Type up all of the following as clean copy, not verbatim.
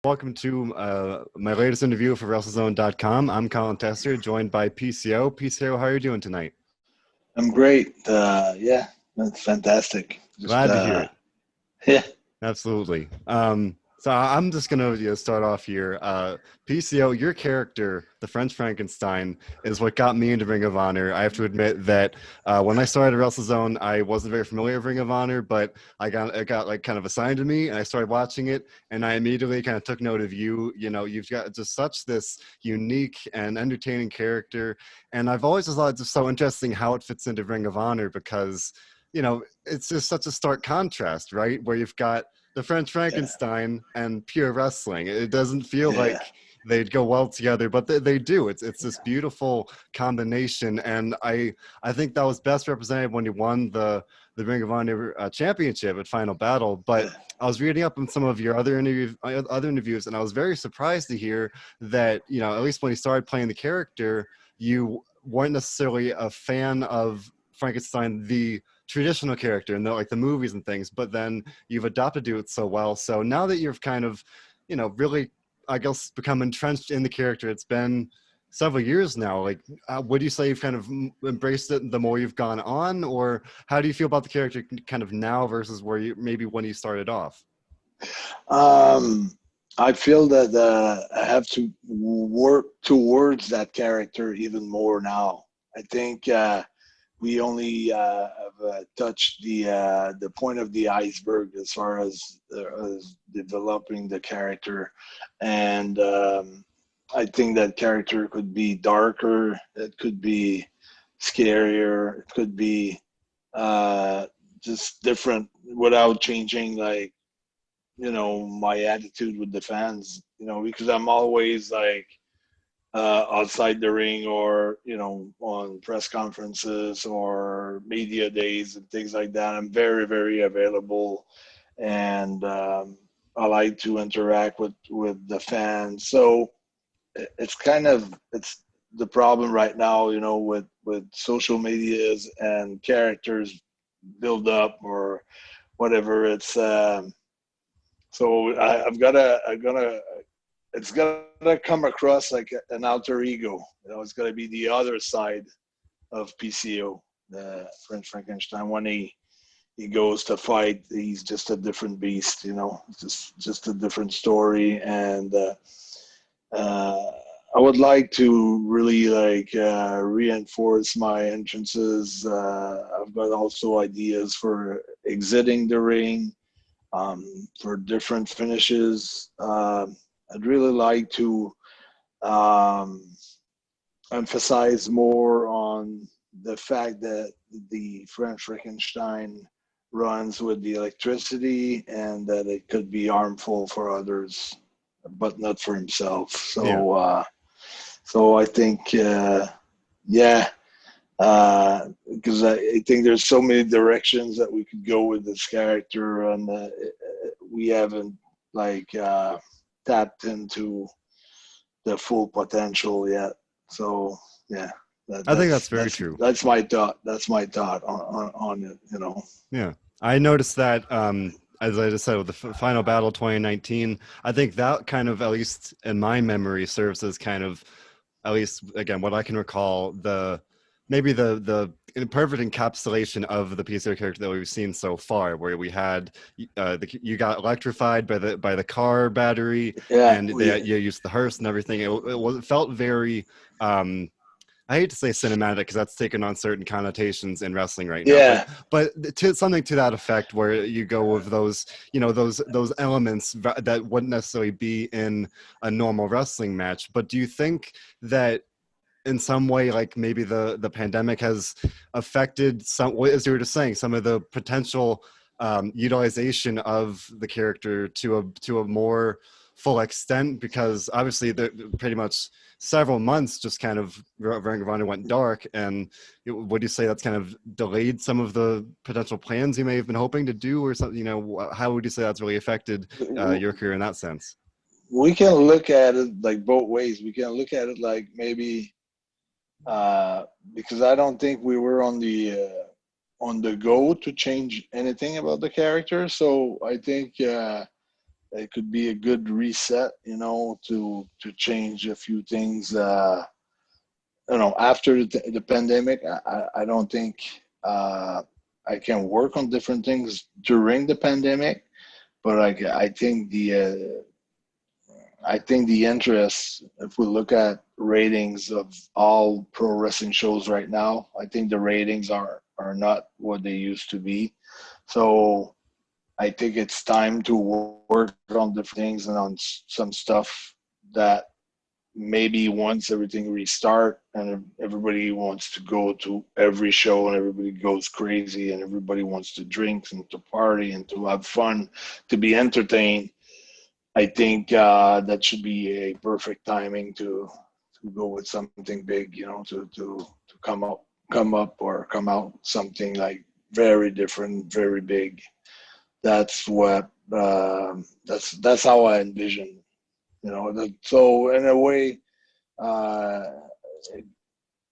Welcome to my latest interview for WrestleZone.com. I'm Colin Tester, joined by PCO. PCO, how are you doing tonight? I'm great. Yeah, that's fantastic. Glad to hear it. Yeah. Absolutely. So I'm just gonna start off here. PCO, your character, the French Frankenstein, is what got me into Ring of Honor. I have to admit that when I started WrestleZone, I wasn't very familiar with Ring of Honor, but it got like kind of assigned to me, and I started watching it, and I immediately kind of took note of you. You know, you've got just such this unique and entertaining character, and I've always just thought it's just so interesting how it fits into Ring of Honor because it's just such a stark contrast, right? Where you've got the French Frankenstein and pure wrestling. It doesn't feel like they'd go well together, but they do. It's this beautiful combination, and I think that was best represented when you won the Ring of Honor championship at Final Battle. But I was reading up on some of your other interviews, and I was very surprised to hear that at least when you started playing the character, you weren't necessarily a fan of Frankenstein, the traditional character in the movies and things, but then you've adopted to it so well. So now that you've kind of, really, I guess, become entrenched in the character, it's been several years now. Would you say you've kind of embraced it the more you've gone on, or how do you feel about the character kind of now versus where you maybe when you started off? I feel that I have to work towards that character even more now. I think we only have touched the point of the iceberg as far as developing the character, and I think that character could be darker, it could be scarier, it could be just different without changing my attitude with the fans, because I'm always outside the ring or on press conferences or media days and things like that. I'm very, very available, and I like to interact with the fans. So it's the problem right now, with social medias and characters build up or whatever. It's so I'm gonna it's gonna come across like an alter ego. It's gonna be the other side of PCO, the French Frankenstein. When he goes to fight, he's just a different beast. Just a different story. And I would like to really reinforce my entrances. I've got also ideas for exiting the ring, for different finishes. I'd really like to emphasize more on the fact that the French Frankenstein runs with the electricity and that it could be harmful for others, but not for himself. So, so I think, because I think there's so many directions that we could go with this character, and we haven't tapped into the full potential yet. So I think that's very true. That's my thought. That's my thought on it. Yeah, I noticed that. As I just said, with the Final Battle 2019, I think that kind of, at least in my memory, serves as kind of, at least again, what I can recall, maybe the perfect encapsulation of the PCO character that we've seen so far, where we had you got electrified by the car battery, and you used the hearse and everything. It felt very. I hate to say cinematic because that's taken on certain connotations in wrestling right now. But something to that effect, where you go with those, those elements that wouldn't necessarily be in a normal wrestling match. But do you think that in some way, like maybe the pandemic has affected some, as you were just saying, some of the potential utilization of the character to a more full extent? Because obviously pretty much several months just kind of Ring of Honor went dark, and would you say that's kind of delayed some of the potential plans you may have been hoping to do, or something? How would you say that's really affected your career in that sense? We can look at it like both ways. We can look at it like maybe because I don't think we were on on the go to change anything about the character. So I think it could be a good reset, to change a few things. After the pandemic, I don't think I can work on different things during the pandemic, but I think the interest, if we look at ratings of all pro wrestling shows right now, I think the ratings are not what they used to be. So I think it's time to work on different things and on some stuff that maybe once everything restart and everybody wants to go to every show and everybody goes crazy and everybody wants to drink and to party and to have fun, to be entertained, I think that should be a perfect timing to go with something big, to come out something like very different, very big. That's what that's how I envision. So in a way, uh,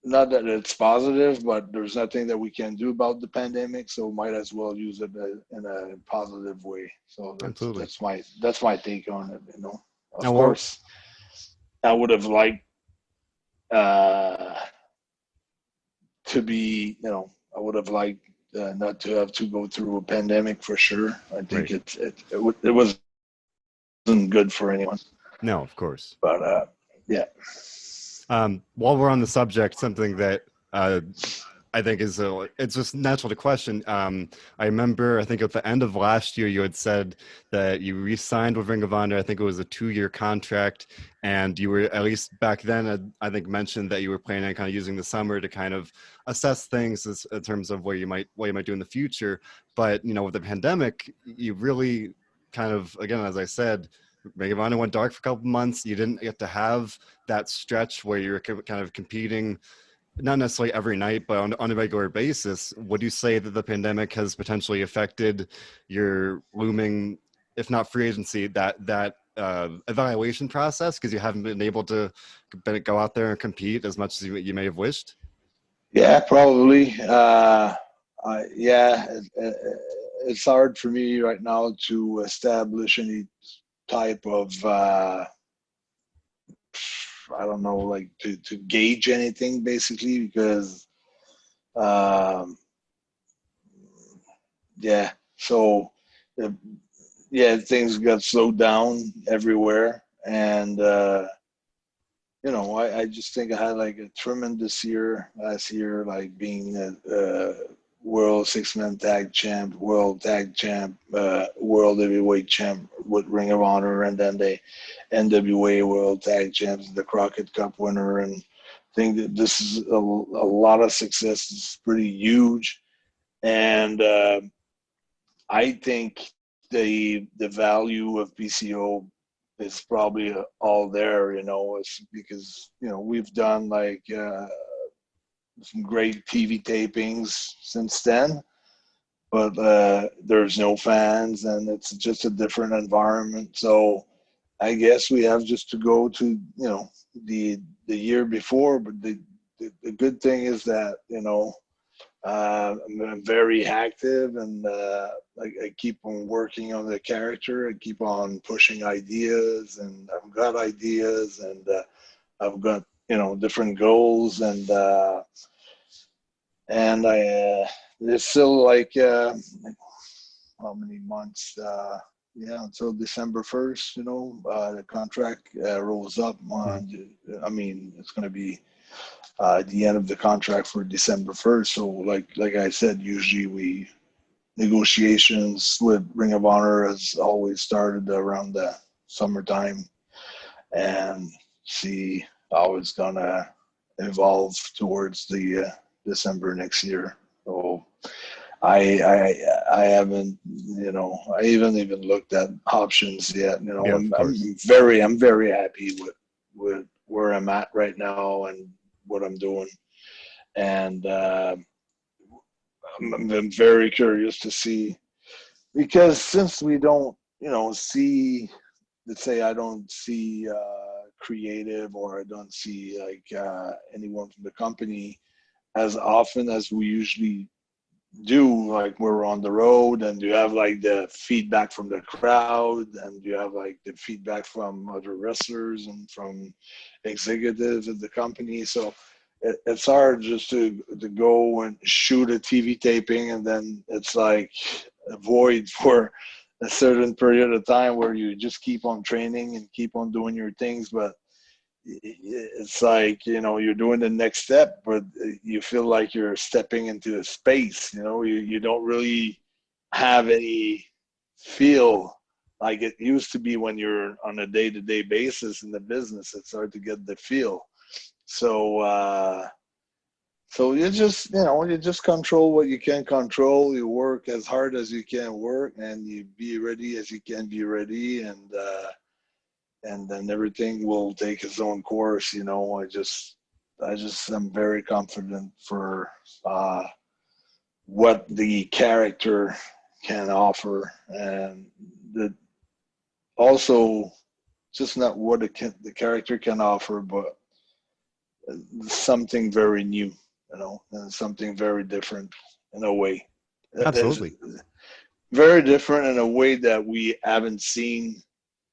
not that it's positive, but there's nothing that we can do about the pandemic, so might as well use it in a positive way. So that's Absolutely. that's my that's my take on it. Of Now, well, course, I would have liked uh, to be, I would have liked not to have to go through a pandemic for sure. I think right. it wasn't good for anyone. No, of course. But yeah, While we're on the subject, something that I think it's just natural to question. I remember, I think at the end of last year, you had said that you re-signed with Ring of Honor. I think it was a 2-year contract, and you were, at least back then, I think mentioned that you were planning on kind of using the summer to kind of assess things in terms of what you might do in the future. But with the pandemic, you really kind of, again, as I said, Ring of Honor went dark for a couple months. You didn't get to have that stretch where you're kind of competing, not necessarily every night, but on a regular basis. Would you say that the pandemic has potentially affected your looming, if not free agency, that evaluation process, because you haven't been able to go out there and compete as much as you may have wished? yeah, probably. Yeah, it's hard for me right now to establish any type of I don't know, like to gauge anything basically because um, yeah. So uh, yeah, things got slowed down everywhere, and I just think I had like a tremendous year last year, like being a world six-man tag champ, world tag champ, world heavyweight champ with Ring of Honor, and then the NWA world tag champs, the Crockett Cup winner, and I think that this is a lot of success. It's pretty huge, and I think the value of PCO is probably all there, it's because we've done like some great TV tapings since then, but there's no fans and it's just a different environment. So I guess we have just to go to the year before, but the good thing is that I'm very active, and I keep on working on the character. I keep on pushing ideas, and I've got ideas, and I've got different goals, and I there's still like how many months? Yeah, until December 1st. The contract rolls up Mhm. on. I mean, it's going to be the end of the contract for December 1st. So like I said, usually negotiations with Ring of Honor has always started around the summertime and see how it's gonna evolve towards the December next year. So I haven't I haven't even looked at options yet. Yeah, of course. I'm very happy with where I'm at right now and what I'm doing, and I'm very curious to see, because since we don't see, let's say I don't see creative, or I don't see like anyone from the company as often as we usually do, like we're on the road, and you have like the feedback from the crowd, and you have like the feedback from other wrestlers and from executives at the company. So it's hard just to go and shoot a TV taping, and then it's like a void for a certain period of time where you just keep on training and keep on doing your things. But it's like, you're doing the next step, but you feel like you're stepping into a space. You don't really have any feel like it used to be when you're on a day-to-day basis in the business. It's hard to get the feel. So you just control what you can control. You work as hard as you can work, and you be ready as you can be ready, and then everything will take its own course. I just am very confident for what the character can offer, and the, also just not what the character can offer, but something very new, and something very different in a way. It's Absolutely. very different in a way that we haven't seen.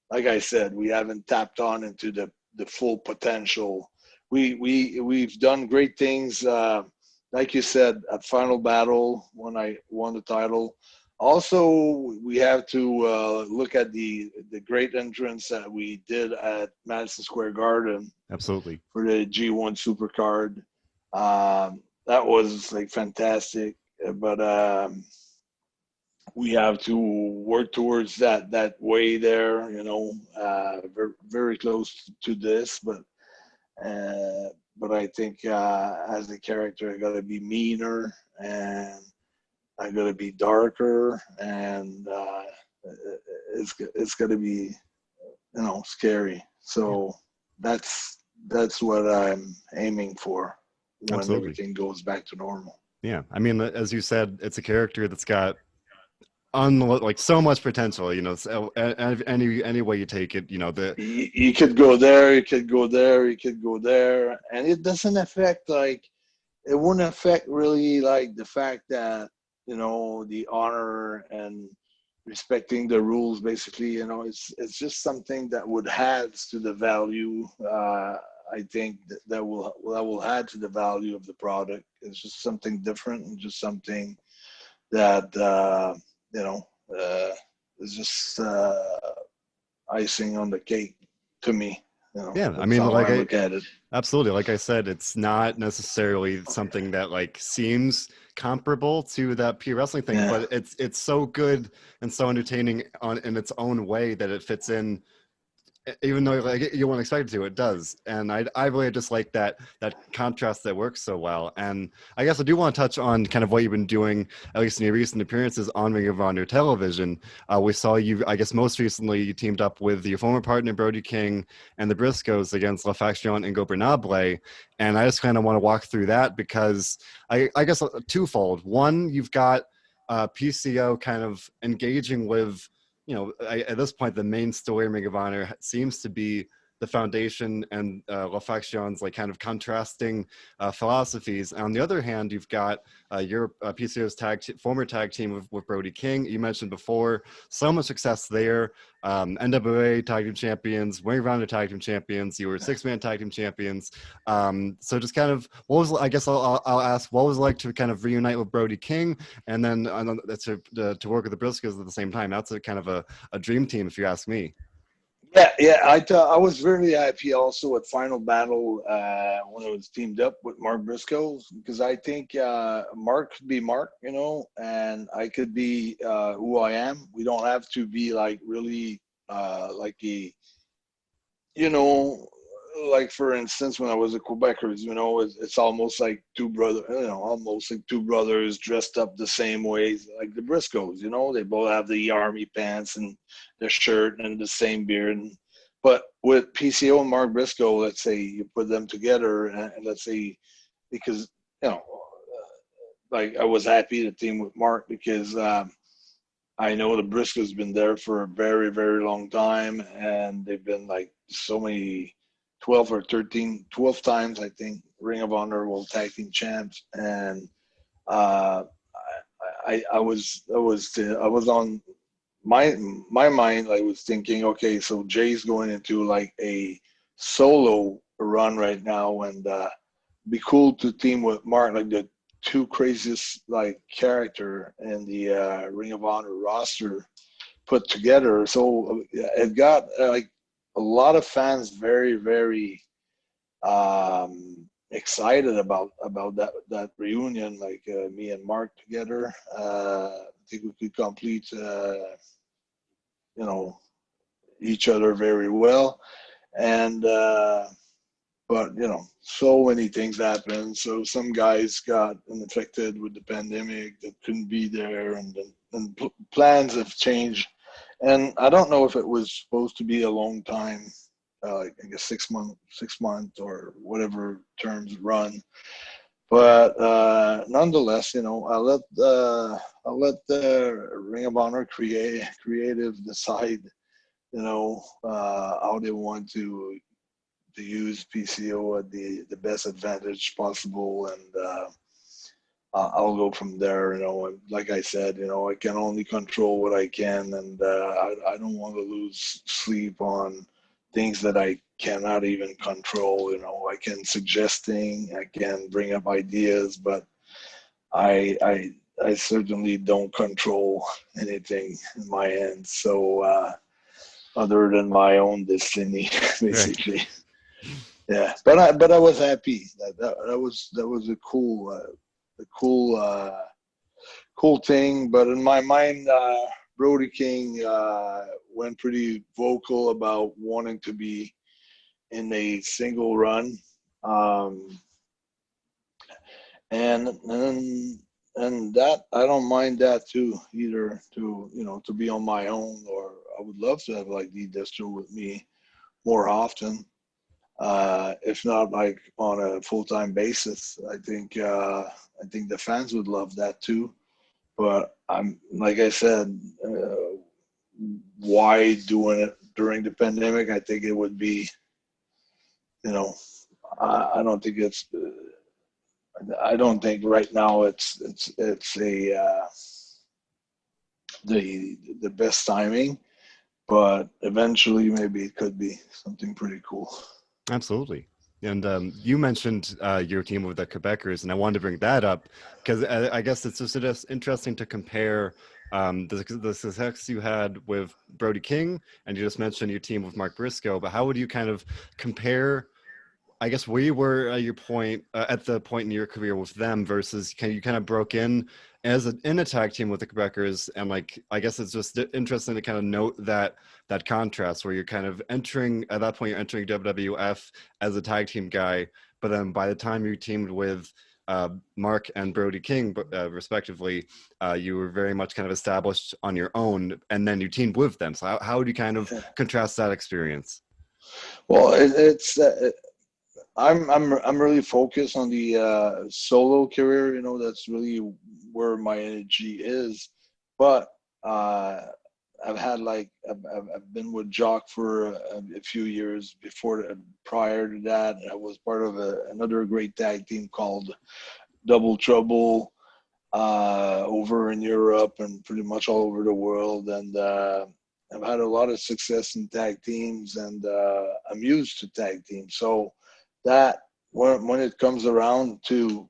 Like I said, we haven't tapped on into the full potential. We've done great things. Like you said, at Final Battle when I won the title. Also, we have to look at the great entrance that we did at Madison Square Garden Absolutely. for the G1 Supercard. That was like fantastic, but we have to work towards that way there. Very, very close to this, uh, but I think as a character, I got to be meaner, and I got to be darker, and it's got to be scary. Yeah. So that's what I'm aiming for when Absolutely. everything goes back to normal. Yeah. I mean, as you said, it's a character that's got like so much potential. So, any way you take it, the You could go there, you could go there, you could go there, and it doesn't affect, like, it wouldn't affect really like the fact that the honor and respecting the rules. Basically, it's just something that would add to the value. I think that will add to the value of the product. It's just something different, and just something that you know uh, is just icing on the cake to me. yeah. I That's mean, how like I I look at it. absolutely, like I said, it's not necessarily something that like seems comparable to that P wrestling thing, Yeah. but it's so good and so entertaining on in its own way that it fits in, even though like you won't expect it to, it does. And I really just like that contrast that works so well. And I guess I do want to touch on kind of what you've been doing, at least in your recent appearances on Ring of Honor television. We saw you, I guess most recently, you teamed up with your former partner Brody King and the Briscoes against La Faction and Gobernable. And I just kind of want to walk through that because I guess twofold. One, you've got PCO kind of engaging with at this point, the main story of Ring of Honor seems to be the foundation and La Faction's like kind of contrasting philosophies. On the other hand, you've got your PCO's former tag team with Brody King. You mentioned before, so much success there. NWA tag team champions, Ring of Honor tag team champions. You were six-man tag team champions. So just kind of, what was, I guess I'll ask, what was it like to kind of reunite with Brody King and then to work with the Briscoes at the same time? That's a kind of a dream team, if you ask me. Yeah, yeah. I was very happy also at Final Battle when it was teamed up with Mark Briscoe, because I think Mark could be Mark, and I could be who I am. We don't have to be like really like you know, like for instance, when I was a Quebecers, it's almost like two brothers, almost like two brothers dressed up the same ways, like the Briscoes. They both have the army pants and the shirt and the same beard. But with PCO and Mark Briscoe, let's say you put them together, and let's say because like I was happy to team with Mark because I know the Briscoe's been there for a very, very long time, and they've been like so many 12 or 13, 12 times, I think, Ring of Honor World Tag Team Champs. And uh, I was on my mind. I was thinking, okay, so Jay's going into like a solo run right now, and be cool to team with Mark, like the two craziest like character in the Ring of Honor roster put together. So it got like a lot of fans very excited about that reunion. Like me and Mark together, I think we could complete you know each other very well, and but so many things happened. So some guys got infected with the pandemic that couldn't be there, and plans have changed. And I don't know if it was supposed to be a long time, like I guess 6 month or whatever terms run. But nonetheless, I'll let the Ring of Honor creative decide, how they want to use PCO at the best advantage possible, and I'll go from there. And like I said, I can only control what I can, and I don't want to lose sleep on things that I cannot even control. I can suggest things, I can bring up ideas, but I certainly don't control anything in my hands. So other than my own destiny, Right. basically. Yeah, but I was happy. That was a cool thing. But in my mind, Brody King went pretty vocal about wanting to be in a single run, um, and that I don't mind that too either. To be on my own, or I would love to have like the distro with me more often. If not like on a full-time basis. I think the fans would love that too. But I'm like I said, why doing it during the pandemic? I think it would be, you know, I don't think it's. I don't think right now it's a the best timing, but eventually maybe it could be something pretty cool. Absolutely. And you mentioned your team with the Quebecers, and I wanted to bring that up because I guess it's just interesting to compare the success you had with Brody King, and you just mentioned your team with Mark Briscoe. But how would you kind of compare? I guess we were at your point at the point in your career with them versus you kind of broke in in a tag team with the Quebecers, and like I guess it's just interesting to kind of note that contrast where you're kind of entering at that point you're entering WWF as a tag team guy, but then by the time you teamed with Mark and Brody King, respectively, you were very much kind of established on your own, and then you teamed with them. So how would you kind of contrast that experience? Well, it's I'm really focused on the solo career. That's really where my energy is. But uh, I've been with Jock for a few years before. Prior to that, I was part of another great tag team called Double Trouble over in Europe and pretty much all over the world. And I've had a lot of success in tag teams, and I'm used to tag teams. So that when it comes around to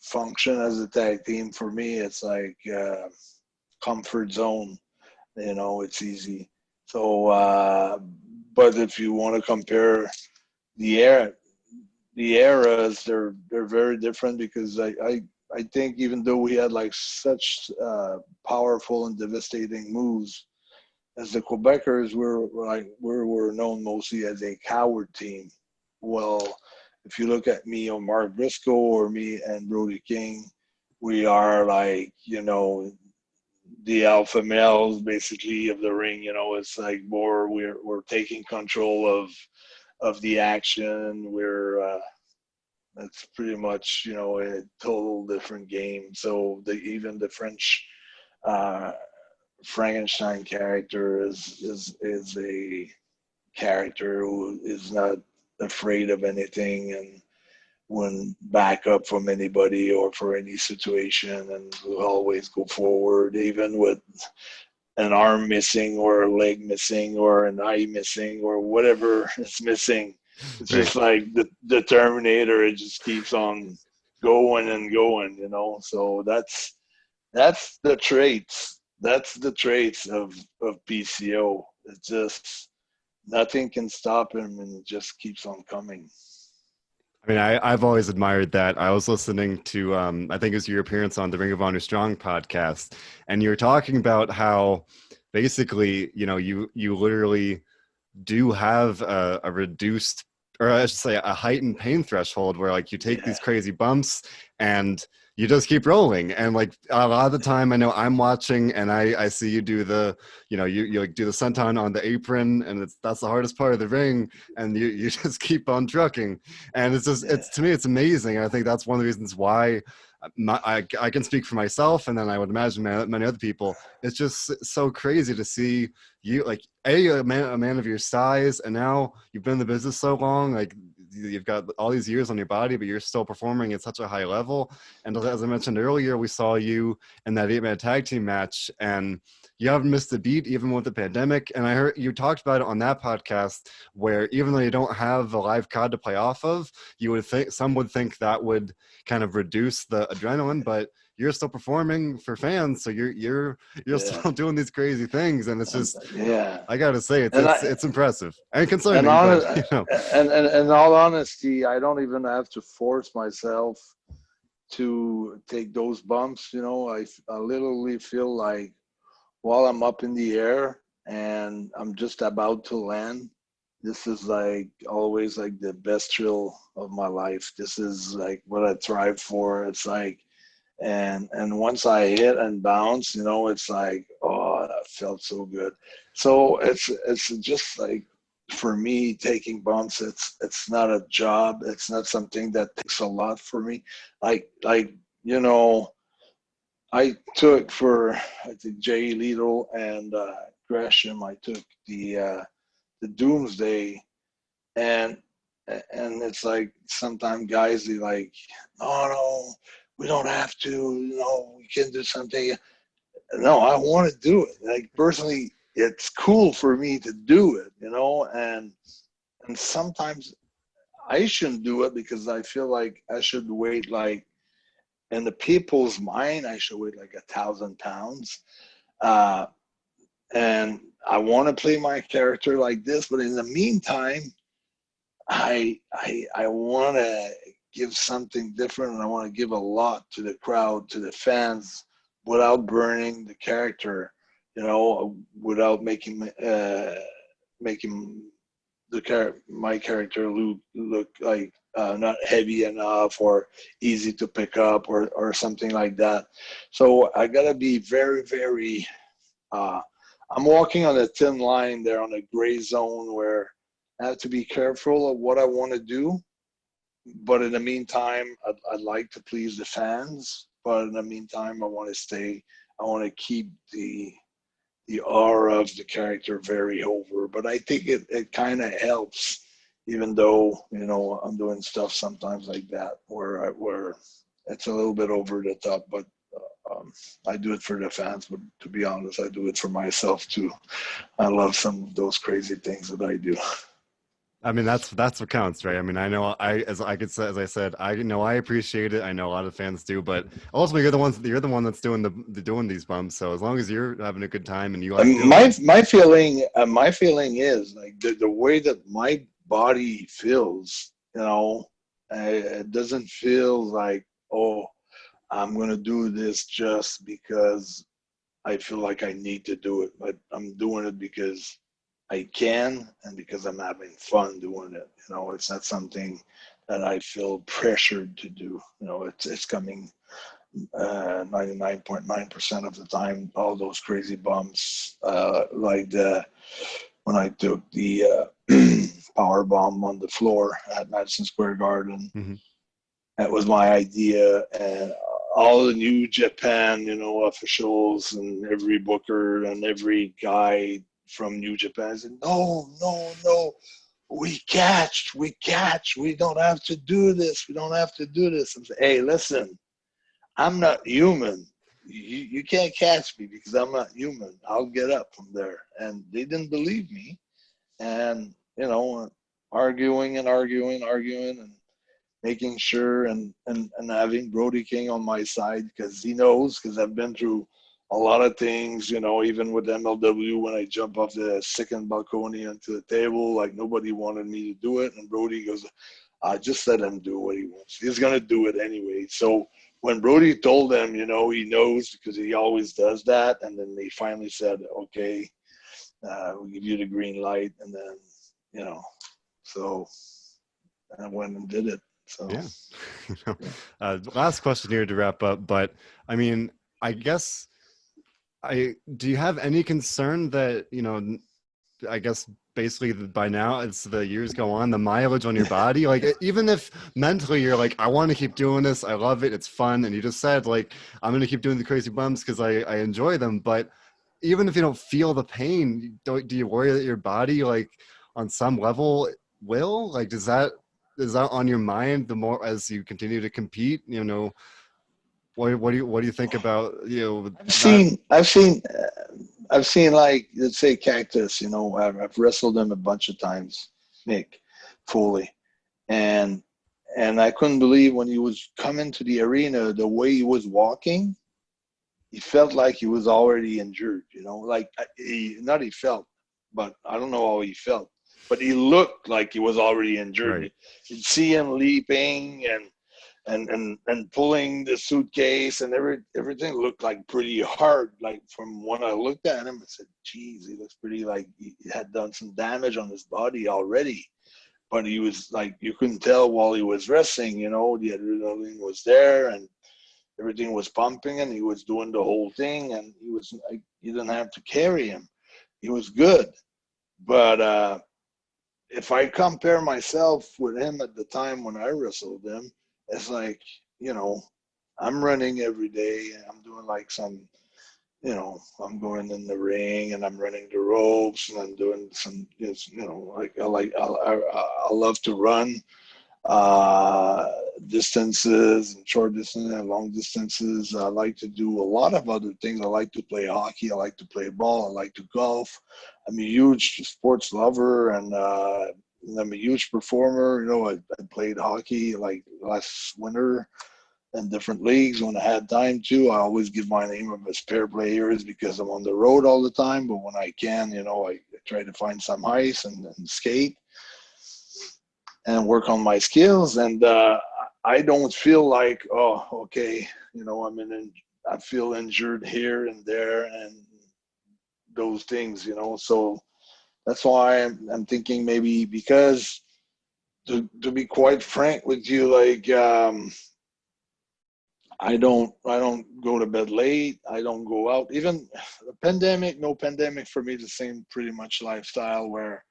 function as a tag team, for me it's like comfort zone. It's easy. So but if you want to compare the era the eras, they're very different, because I think even though we had like such powerful and devastating moves, as the Quebecers, we're known mostly as a coward team. Well, if you look at me or Mark Briscoe or me and Brody King, we are like the alpha males basically of the ring. It's like more we're taking control of the action. It's pretty much a total different game. So even the French uh, Frankenstein character is a character who is not afraid of anything, and wouldn't back up from anybody or for any situation, and will always go forward, even with an arm missing or a leg missing or an eye missing or whatever is missing. It's Right. just like the Terminator. It just keeps on going and going, you know. So that's the traits. That's the traits of PCO. It's just nothing can stop him, and it just keeps on coming. I mean, I've always admired that. I was listening to, I think it was your appearance on the Ring of Honor Strong podcast, and you were talking about how basically, you know, you literally do have a reduced, or I should say, a heightened pain threshold where like you take Yeah, these crazy bumps and you just keep rolling. And like a lot of the time, I know I'm watching and I see you do the, you know, you like do the senton on the apron, and that's the hardest part of the ring, and you just keep on trucking, and it's just yeah, it's to me it's amazing. And I think that's one of the reasons why. I can speak for myself, and then I would imagine many other people. It's just so crazy to see you like a man of your size, and now you've been in the business so long, like you've got all these years on your body, but you're still performing at such a high level. And as I mentioned earlier, we saw you in that 8-man tag team match, and you haven't missed a beat even with the pandemic. And I heard you talked about it on that podcast, where even though you don't have a live card to play off of, you would think some would think that would kind of reduce the adrenaline, but you're still performing for fans, so you're yeah, still doing these crazy things, and it's just yeah. I gotta say it's And it's I it's impressive and and concerning, but on you know, and in all honesty, I don't even have to force myself to take those bumps. You know, I literally feel like while I'm up in the air and I'm just about to land, this is like always like the best thrill of my life. This is like what I thrive for. It's like, and once I hit and bounce, you know, it's like, oh, that felt so good. So it's just like, for me, taking bumps, it's not a job. It's not something that takes a lot for me. Like you know, I took for, I think, Jay Little and Gresham. I took the Doomsday, and and it's like sometimes guys they like, oh no, we don't have to. You know, we can do something. No, I want to do it. Like personally, it's cool for me to do it. You know, and sometimes I shouldn't do it because I feel like I should wait like in the people's mind, I should weigh like 1,000 pounds. Uh, and I want to play my character like this, but in the meantime, I want to give something different, and I want to give a lot to the crowd, to the fans, without burning the character, you know, without making my character look like not heavy enough or easy to pick up or something like that. So I gotta be very, very. Uh, I'm walking on a thin line there on a gray zone where I have to be careful of what I want to do. But in the meantime, I'd like to please the fans. But in the meantime, I want to stay. I want to keep the aura of the character very over. But I think it kind of helps, even though, you know, I'm doing stuff sometimes like that where it's a little bit over the top. But I do it for the fans. But to be honest, I do it for myself too. I love some of those crazy things that I do. I mean that's what counts, right? I mean, I know as I could say, as I said, I know I appreciate it. I know a lot of fans do, but ultimately you're the one that's doing doing these bumps. So as long as you're having a good time and you like doing My it, my feeling is like the way that my body feels, you know, it doesn't feel like, oh, I'm gonna do this just because I feel like I need to do it, but I'm doing it because I can and because I'm having fun doing it. You know, it's not something that I feel pressured to do. You know, it's coming 99.9% of the time. All those crazy bumps, like when I took the power bomb on the floor at Madison Square Garden. mm-hmm. That was my idea, and all the New Japan, you know, officials and every booker and every guy from New Japan said, no, no, no. we catch, we don't have to do this, we don't have to do this. I'm saying, hey, listen, I'm not human. You can't catch me because I'm not human. I'll get up from there. And they didn't believe me. And, arguing and arguing, arguing, and making sure and having Brody King on my side because he knows, because I've been through a lot of things, even with MLW when I jump off the second balcony onto the table, like nobody wanted me to do it. And Brody goes, just let him do what he wants. He's going to do it anyway. So when Brody told them, he knows because he always does that. And then they finally said, okay, we'll give you the green light. And then, so I went and did it. So, Yeah. Last question here to wrap up, but I mean, I guess do you have any concern that, I guess basically by now as the years go on, the mileage on your body, like even if mentally you're like, I want to keep doing this, I love it, it's fun, and you just said like, I'm going to keep doing the crazy bumps because I enjoy them, but even if you don't feel the pain, do you worry that your body like on some level will like, is that on your mind the more as you continue to compete? What do you think about I've that? seen, I've seen, I've seen like, let's say Cactus, I've wrestled him a bunch of times, Nick Foley. And, and I couldn't believe when he was coming to the arena, the way he was walking, he felt like he was already injured, like not he felt, but I don't know how he felt, but he looked like he was already injured. Right. You'd see him leaping and pulling the suitcase and everything looked like pretty hard. Like from when I looked at him, I said, geez, he looks pretty like he had done some damage on his body already. But he was like, you couldn't tell while he was wrestling, the adrenaline was there and everything was pumping and he was doing the whole thing and he was like, you didn't have to carry him. He was good. But if I compare myself with him at the time when I wrestled him, it's like, I'm running every day and I'm doing like some, I'm going in the ring and I'm running the ropes and I'm doing some, I love to run uh, distances and short distances and long distances. I like to do a lot of other things. I like to play hockey. I like to play ball. I like to golf. I'm a huge sports lover and I'm a huge performer. I played hockey like last winter in different leagues when I had time to. I always give my name of as pair players because I'm on the road all the time. But when I can, I try to find some ice and skate and work on my skills. And I don't feel like, oh, okay, I feel injured here and there and those things, So that's why I'm thinking maybe because to be quite frank with you, like I don't go to bed late. I don't go out. Even the pandemic, no pandemic for me, the same pretty much lifestyle where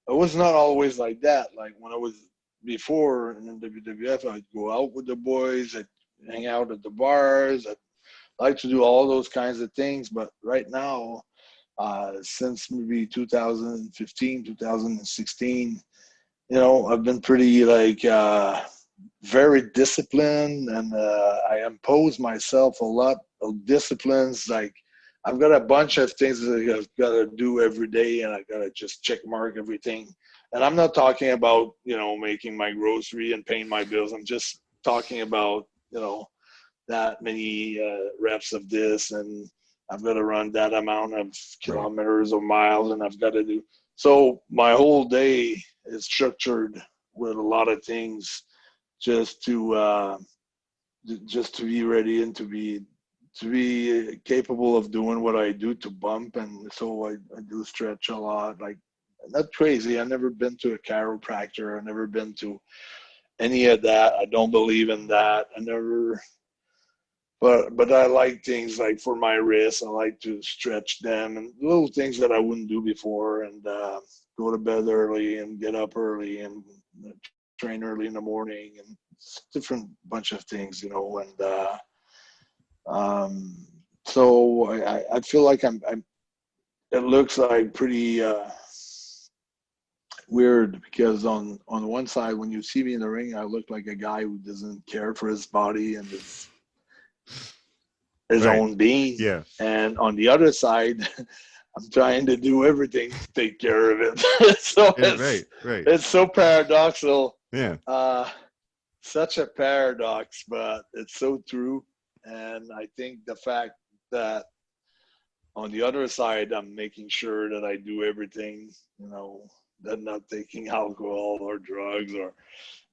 it was not always like that. Like when I was before in the WWF, I'd go out with the boys, I'd hang out at the bars, I'd like to do all those kinds of things. But right now, since maybe 2015, 2016, I've been pretty like very disciplined and I impose myself a lot of disciplines. Like I've got a bunch of things that I've got to do every day and I got to just check mark everything. And I'm not talking about, making my grocery and paying my bills. I'm just talking about, that many reps of this and I've got to run that amount of Right. kilometers or miles and I've got to do. So my whole day is structured with a lot of things just to be ready and to be capable of doing what I do to bump. And so I do stretch a lot. Like not crazy. I've never been to a chiropractor. I've never been to any of that. I don't believe in that. I never. But I like things like for my wrists, I like to stretch them and little things that I wouldn't do before, and go to bed early and get up early and train early in the morning and different bunch of things, And so I feel like I'm. It looks like pretty. weird because on one side, when you see me in the ring, I look like a guy who doesn't care for his body and his Right. own being, Yeah. and on the other side, I'm trying to do everything to take care of it. So Yeah. Right. Right. it's so paradoxical. Yeah. Uh, Such a paradox, but it's so true. And I think the fact that on the other side, I'm making sure that I do everything, that I'm not taking alcohol or drugs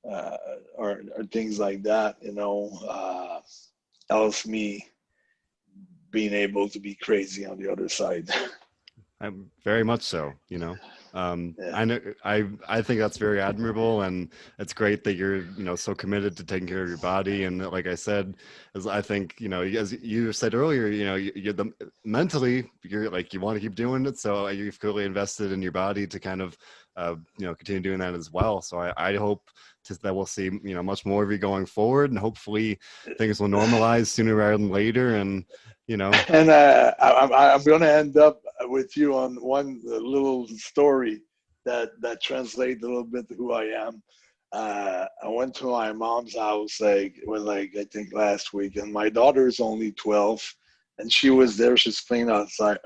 uh, or things like that, helps me being able to be crazy on the other side. I'm very much so, Yeah. I know I think that's very admirable, and it's great that you're, so committed to taking care of your body. And like I said, as I think, as you said earlier, you're mentally, you're like, you want to keep doing it. So you've clearly invested in your body to kind of, continue doing that as well. So I hope that we'll see, much more of you going forward, and hopefully things will normalize sooner rather than later. And, And I'm going to end up with you on one little story that translates a little bit who I am. I went to my mom's house I think last week, and my daughter's only 12, and she was there. She's playing outside,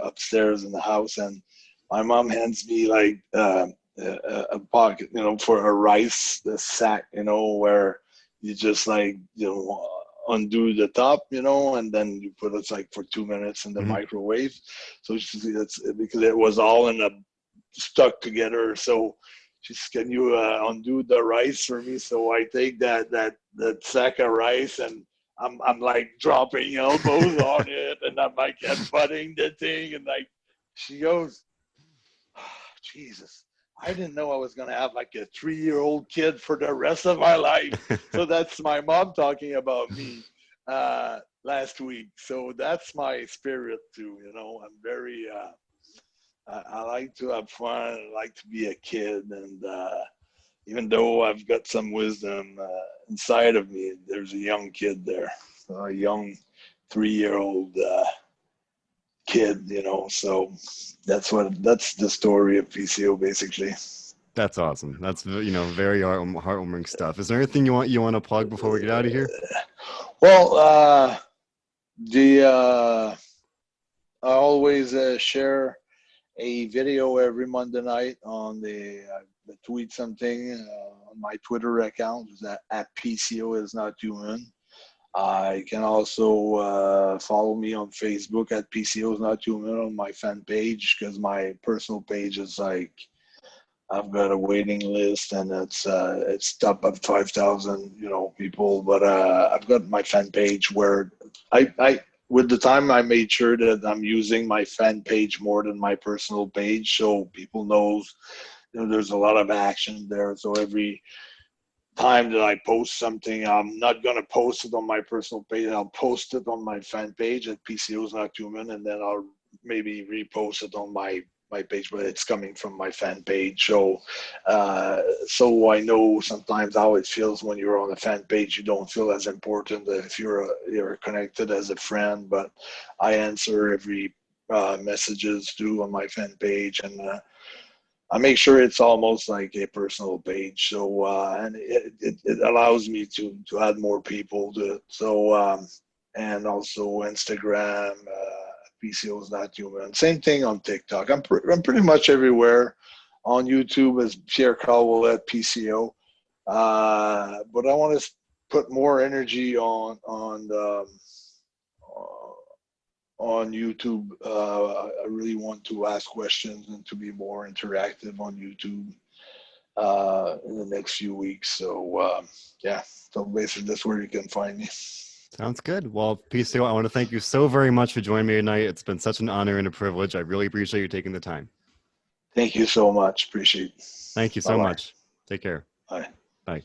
upstairs in the house, and my mom hands me a pocket, for a rice the sack, where you just undo the top, and then you put it like for 2 minutes in the mhm. microwave. So it's because it was all in a stuck together. So she says, "Can you undo the rice for me?" So I take that sack of rice, and I'm like dropping elbows on it, and I'm like headbutting the thing, and like she goes, oh, Jesus, I didn't know I was going to have like a 3-year-old kid for the rest of my life. So that's my mom talking about me last week. So that's my spirit too. I'm very, I like to have fun. I like to be a kid. And even though I've got some wisdom inside of me, there's a young kid there, a young 3-year-old kid, so that's the story of PCO basically. That's awesome. That's, very heartwarming stuff. Is there anything you want to plug before we get out of here? Well, the I always share a video every Monday night on the tweet something on my Twitter account at PCO is not human. You can also follow me on Facebook at PCO is not human on my fan page, because my personal page is like, I've got a waiting list, and it's top of 5,000 people. But I've got my fan page where I with the time I made sure that I'm using my fan page more than my personal page, so people knows there's a lot of action there. So every time that I post something, I'm not gonna post it on my personal page. I'll post it on my fan page at PCO's Not Human, and then I'll maybe repost it on my page, but it's coming from my fan page. So I know sometimes how it feels when you're on a fan page. You don't feel as important if you're connected as a friend. But I answer every messages too on my fan page, and I make sure it's almost like a personal page. So and it allows me to add more people to it. So and also Instagram. PCO is not human. Same thing on TikTok. I'm pretty much everywhere. On YouTube as Pierre Caldwell at PCO. But I want to put more energy on YouTube. I really want to ask questions and to be more interactive on YouTube in the next few weeks. So yeah, so basically that's where you can find me. Sounds good. Well, PCO, I want to thank you so very much for joining me tonight. It's been such an honor and a privilege. I really appreciate you taking the time. Thank you so much. Appreciate it. Thank you so Bye-bye. much. Take care. Bye. Bye.